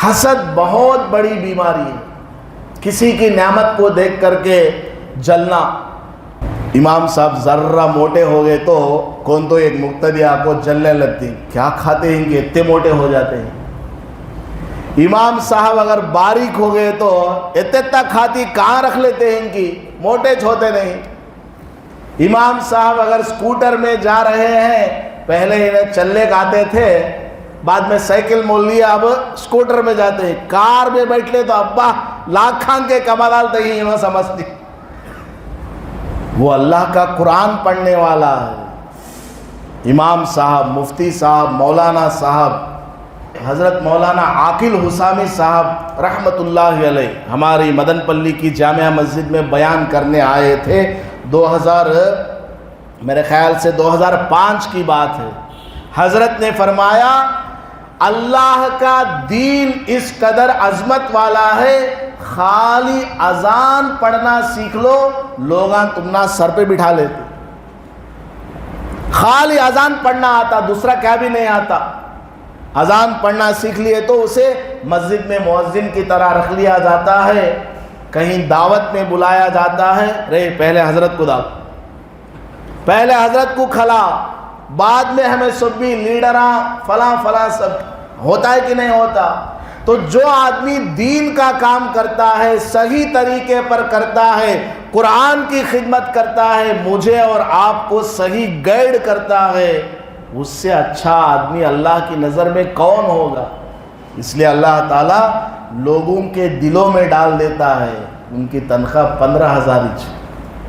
حسد بہت بڑی بیماری ہے، کسی کی نعمت کو دیکھ کر کے جلنا۔ امام صاحب ذرہ موٹے ہو گئے تو کون تو ایک مقتدی آپ کو جلنے لگتی، کیا کھاتے ہیں کہ اتنے موٹے ہو جاتے ہیں۔ امام صاحب اگر باریک ہو گئے تو اتنا کھاتی کہاں رکھ لیتے ہیں کہ موٹے چھوتے نہیں۔ امام صاحب اگر سکوٹر میں جا رہے ہیں، پہلے انہیں چلنے آتے تھے، بعد میں سائیکل مول لیا، اب سکوٹر میں جاتے ہیں۔ کار میں بیٹھ لے تو ابا لاکھاں کے کما ڈالتے ہی انہوں سمجھتی۔ وہ اللہ کا قرآن پڑھنے والا ہے۔ امام صاحب، مفتی صاحب، مولانا صاحب، حضرت مولانا عاقل حسامی صاحب رحمت اللہ علیہ ہماری مدن پلی کی جامعہ مسجد میں بیان کرنے آئے تھے۔ میرے خیال سے 2005 کی بات ہے۔ حضرت نے فرمایا اللہ کا دین اس قدر عظمت والا ہے، خالی اذان پڑھنا سیکھ لو، لوگاں تمنا سر پہ بٹھا لیتے۔ خالی اذان پڑھنا آتا، دوسرا کیا بھی نہیں آتا۔ اذان پڑھنا سیکھ لیے تو اسے مسجد میں مؤذن کی طرح رکھ لیا جاتا ہے، کہیں دعوت میں بلایا جاتا ہے، رے پہلے حضرت کو دعوت، پہلے حضرت کو کھلا، بعد میں ہمیں سب بھی لیڈراں فلاں فلاں سب ہوتا ہے کہ نہیں ہوتا۔ تو جو آدمی دین کا کام کرتا ہے، صحیح طریقے پر کرتا ہے، قرآن کی خدمت کرتا ہے، مجھے اور آپ کو صحیح گائیڈ کرتا ہے، اس سے اچھا آدمی اللہ کی نظر میں کون ہوگا؟ اس لیے اللہ تعالیٰ لوگوں کے دلوں میں ڈال دیتا ہے، ان کی تنخواہ 15,000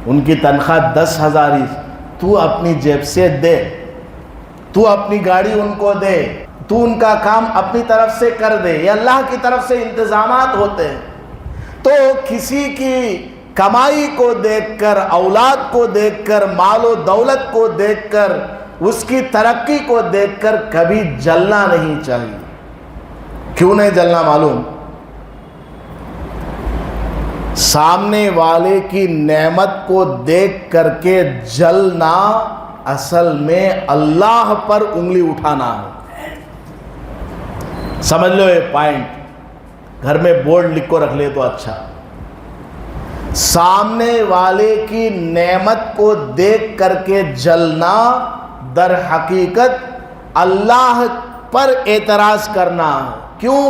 ان کی تنخواہ 10,000، تو اپنی جیب سے دے، تو اپنی گاڑی ان کو دے، تو ان کا کام اپنی طرف سے کر دے، یہ اللہ کی طرف سے انتظامات ہوتے ہیں۔ تو کسی کی کمائی کو دیکھ کر، اولاد کو دیکھ کر، مال و دولت کو دیکھ کر، اس کی ترقی کو دیکھ کر کبھی جلنا نہیں چاہیے۔ کیوں نہیں جلنا معلوم؟ سامنے والے کی نعمت کو دیکھ کر کے جلنا اصل میں اللہ پر انگلی اٹھانا ہے۔ سمجھ لو یہ پوائنٹ، گھر میں بورڈ لکھ کو رکھ لے تو اچھا۔ سامنے والے کی نعمت کو دیکھ کر کے جلنا در حقیقت اللہ پر اعتراض کرنا ہے۔ کیوں؟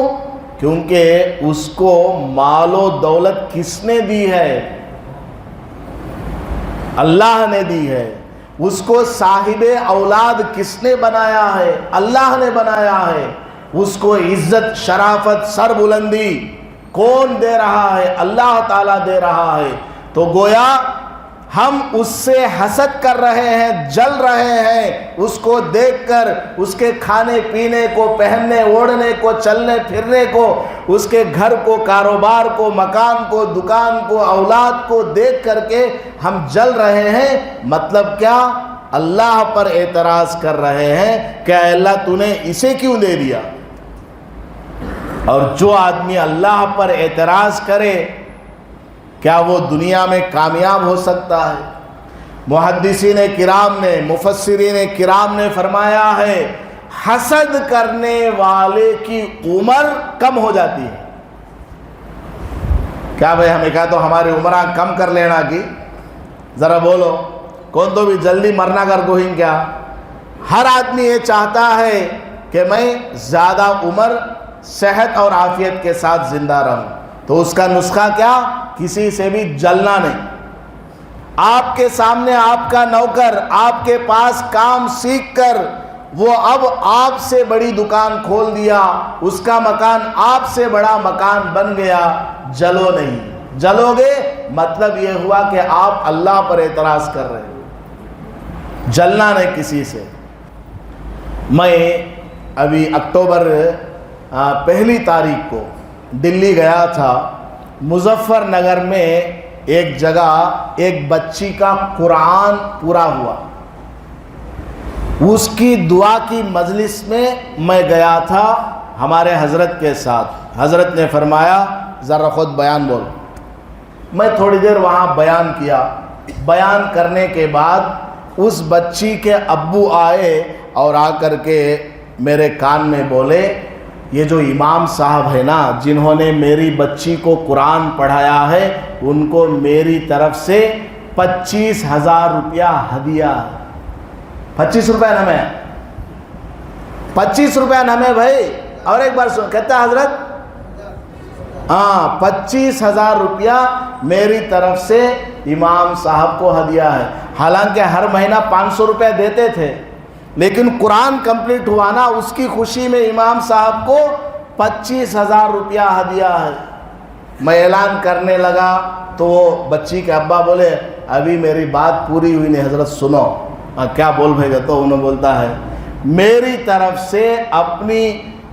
کیونکہ اس کو مال و دولت کس نے دی ہے؟ اللہ نے دی ہے۔ اس کو صاحب اولاد کس نے بنایا ہے؟ اللہ نے بنایا ہے۔ اس کو عزت، شرافت، سر بلندی کون دے رہا ہے؟ اللہ تعالیٰ دے رہا ہے۔ تو گویا ہم اس سے حسد کر رہے ہیں، جل رہے ہیں، اس کو دیکھ کر، اس کے کھانے پینے کو، پہننے اوڑھنے کو، چلنے پھرنے کو، اس کے گھر کو، کاروبار کو، مکان کو، دکان کو، اولاد کو دیکھ کر کے ہم جل رہے ہیں۔ مطلب کیا؟ اللہ پر اعتراض کر رہے ہیں کہ اے اللہ تو نے اسے کیوں دے دیا؟ اور جو آدمی اللہ پر اعتراض کرے کیا وہ دنیا میں کامیاب ہو سکتا ہے؟ محدثین کرام نے، مفسرین کرام نے فرمایا ہے حسد کرنے والے کی عمر کم ہو جاتی ہے۔ کیا بھائی ہمیں کہا تو ہماری عمرہ کم کر لینا کی؟ ذرا بولو، کون تو بھی جلدی مرنا کر کو ہی کیا؟ ہر آدمی یہ چاہتا ہے کہ میں زیادہ عمر صحت اور عافیت کے ساتھ زندہ رہوں۔ تو اس کا نسخہ کیا؟ کسی سے بھی جلنا نہیں۔ آپ کے سامنے آپ کا نوکر آپ کے پاس کام سیکھ کر وہ اب آپ سے بڑی دکان کھول دیا، اس کا مکان آپ سے بڑا مکان بن گیا، جلو نہیں۔ جلو گے مطلب یہ ہوا کہ آپ اللہ پر اعتراض کر رہے ہیں۔ جلنا نہیں کسی سے۔ میں ابھی اکتوبر 1 تاریخ کو دلی گیا تھا۔ مظفر نگر میں ایک جگہ ایک بچی کا قرآن پورا ہوا، اس کی دعا کی مجلس میں گیا تھا ہمارے حضرت کے ساتھ۔ حضرت نے فرمایا ذرا خود بیان بول۔ میں تھوڑی دیر وہاں بیان کیا۔ بیان کرنے کے بعد اس بچی کے ابو آئے اور آ کر کے میرے کان میں بولے یہ جو امام صاحب ہے نا جنہوں نے میری بچی کو قرآن پڑھایا ہے ان کو میری طرف سے 25,000 روپیہ ہدیہ ہے۔ 25 روپے نمے، 25 روپے نمے بھائی۔ اور ایک بار سن، کہتا ہے حضرت 25,000 روپیہ میری طرف سے امام صاحب کو ہدیہ ہے۔ حالانکہ ہر مہینہ 500 روپے دیتے تھے، لیکن قرآن کمپلیٹ ہوا نا، اس کی خوشی میں امام صاحب کو 25,000 روپیہ ہدیہ ہے۔ میں اعلان کرنے لگا تو وہ بچی کے ابا بولے ابھی میری بات پوری ہوئی نہیں حضرت، سنو کیا بول بھیجا۔ تو انہوں بولتا ہے میری طرف سے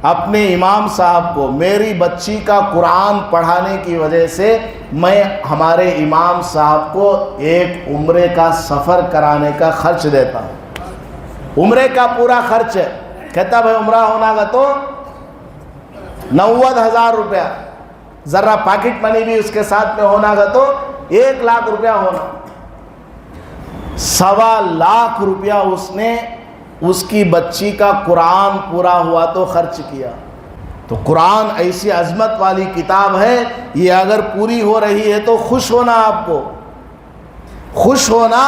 اپنے امام صاحب کو میری بچی کا قرآن پڑھانے کی وجہ سے میں ہمارے امام صاحب کو ایک عمرے کا سفر کرانے کا خرچ دیتا ہوں، عمرے کا پورا خرچ ہے۔ کہتا بھائی عمرہ ہونا گا تو 90,000 روپیہ، ذرا پاکٹ منی بھی اس کے ساتھ میں ہونا گا تو 1 لاکھ روپیہ ہونا۔ 1.25 لاکھ روپیہ اس نے اس کی بچی کا قرآن پورا ہوا تو خرچ کیا۔ تو قرآن ایسی عظمت والی کتاب ہے، یہ اگر پوری ہو رہی ہے تو خوش ہونا، آپ کو خوش ہونا،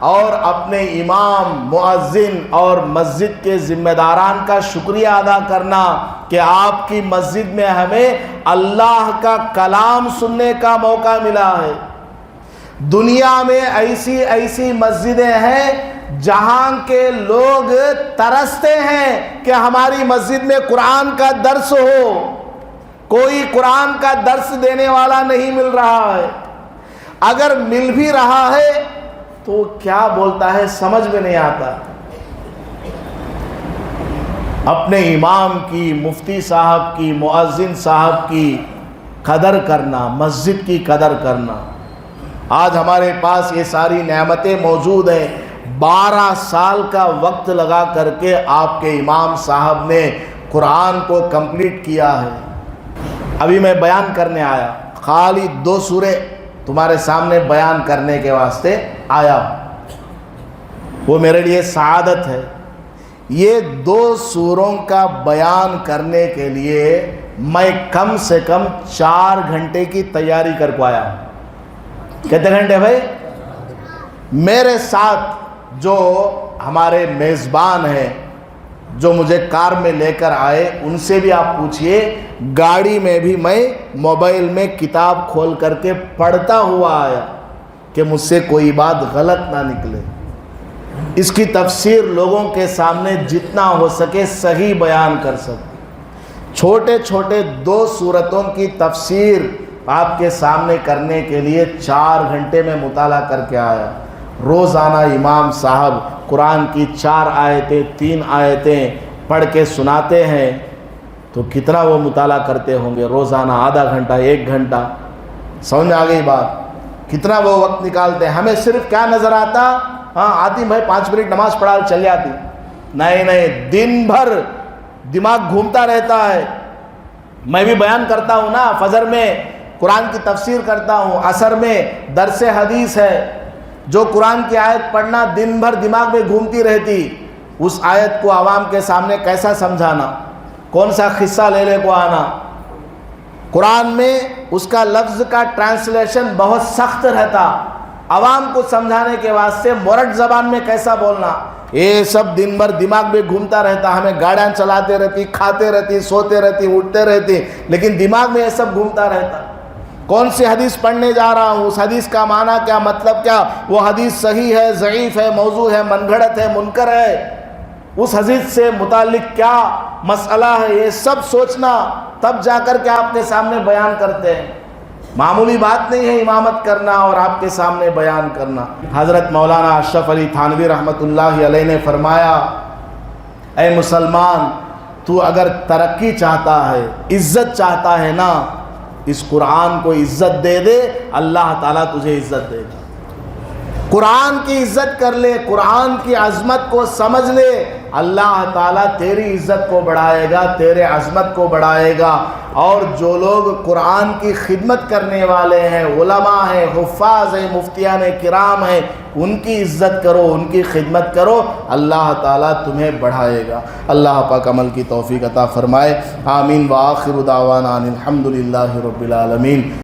اور اپنے امام، مؤذن اور مسجد کے ذمہ داران کا شکریہ ادا کرنا کہ آپ کی مسجد میں ہمیں اللہ کا کلام سننے کا موقع ملا ہے۔ دنیا میں ایسی مسجدیں ہیں جہاں کے لوگ ترستے ہیں کہ ہماری مسجد میں قرآن کا درس ہو، کوئی قرآن کا درس دینے والا نہیں مل رہا ہے، اگر مل بھی رہا ہے تو کیا بولتا ہے سمجھ میں نہیں آتا۔ اپنے امام کی، مفتی صاحب کی، مؤذن صاحب کی قدر کرنا، مسجد کی قدر کرنا۔ آج ہمارے پاس یہ ساری نعمتیں موجود ہیں، 12 سال کا وقت لگا کر کے آپ کے امام صاحب نے قرآن کو کمپلیٹ کیا ہے۔ ابھی میں بیان کرنے آیا، خالی 2 سورے تمہارے سامنے بیان کرنے کے واسطے آیا ہوں، وہ میرے لیے سعادت ہے۔ یہ 2 سوروں کا بیان کرنے کے لیے میں کم سے کم 4 گھنٹے کی تیاری کر کو آیا ہوں۔ کتنے گھنٹے بھائی؟ میرے ساتھ جو ہمارے میزبان ہیں، جو مجھے کار میں لے کر آئے، ان سے بھی آپ پوچھئے، گاڑی میں بھی میں موبائل میں کتاب کھول کر کے پڑھتا ہوا آیا کہ مجھ سے کوئی بات غلط نہ نکلے۔ اس کی تفسیر لوگوں کے سامنے جتنا ہو سکے صحیح بیان کر سکے۔ چھوٹے چھوٹے 2 سورتوں کی تفسیر آپ کے سامنے کرنے کے لیے 4 گھنٹے میں مطالعہ کر کے آیا۔ روزانہ امام صاحب قرآن کی 4 آیتیں 3 آیتیں پڑھ کے سناتے ہیں، تو کتنا وہ مطالعہ کرتے ہوں گے روزانہ، آدھا گھنٹہ 1 گھنٹہ۔ سمجھ میں آ گئی بات؟ کتنا وہ وقت نکالتے ہیں۔ ہمیں صرف کیا نظر آتا، آتی بھائی 5 منٹ نماز پڑھا چل جاتی، نہیں، دن بھر دماغ گھومتا رہتا ہے۔ میں بھی بیان کرتا ہوں نا، فجر میں قرآن کی تفسیر کرتا ہوں، عصر میں درس حدیث ہے، جو قرآن کی آیت پڑھنا دن بھر دماغ میں گھومتی رہتی، اس آیت کو عوام کے سامنے کیسا سمجھانا، کون سا قصہ لے کو آنا۔ قرآن میں اس کا لفظ کا ٹرانسلیشن بہت سخت رہتا، عوام کو سمجھانے کے واسطے مورٹ زبان میں کیسا بولنا، یہ سب دن بھر دماغ میں گھومتا رہتا۔ ہمیں گاڑیاں چلاتے رہتی، کھاتے رہتی، سوتے رہتی، اٹھتے رہتی، لیکن دماغ میں یہ سب گھومتا رہتا۔ کون سی حدیث پڑھنے جا رہا ہوں، اس حدیث کا معنی کیا، مطلب کیا، وہ حدیث صحیح ہے، ضعیف ہے، موضوع ہے، من گھڑت ہے، منکر ہے، اس حدیث سے متعلق کیا مسئلہ ہے، یہ سب سوچنا، تب جا کر کے آپ کے سامنے بیان کرتے ہیں۔ معمولی بات نہیں ہے امامت کرنا اور آپ کے سامنے بیان کرنا۔ حضرت مولانا اشرف علی تھانوی رحمۃ اللہ علیہ نے فرمایا، اے مسلمان، تو اگر ترقی چاہتا ہے، عزت چاہتا ہے نا، اس قرآن کو عزت دے دے، اللہ تعالیٰ تجھے عزت دے گا۔ قرآن کی عزت کر لے، قرآن کی عظمت کو سمجھ لے، اللہ تعالیٰ تیری عزت کو بڑھائے گا، تیرے عظمت کو بڑھائے گا۔ اور جو لوگ قرآن کی خدمت کرنے والے ہیں، علماء ہیں، حفاظ ہیں، مفتیان کرام ہیں، ان کی عزت کرو، ان کی خدمت کرو، اللہ تعالیٰ تمہیں بڑھائے گا۔ اللہ پاک عمل کی توفیق عطا فرمائے۔ آمین۔ وآخر دعوانا ان الحمد للہ رب العالمین۔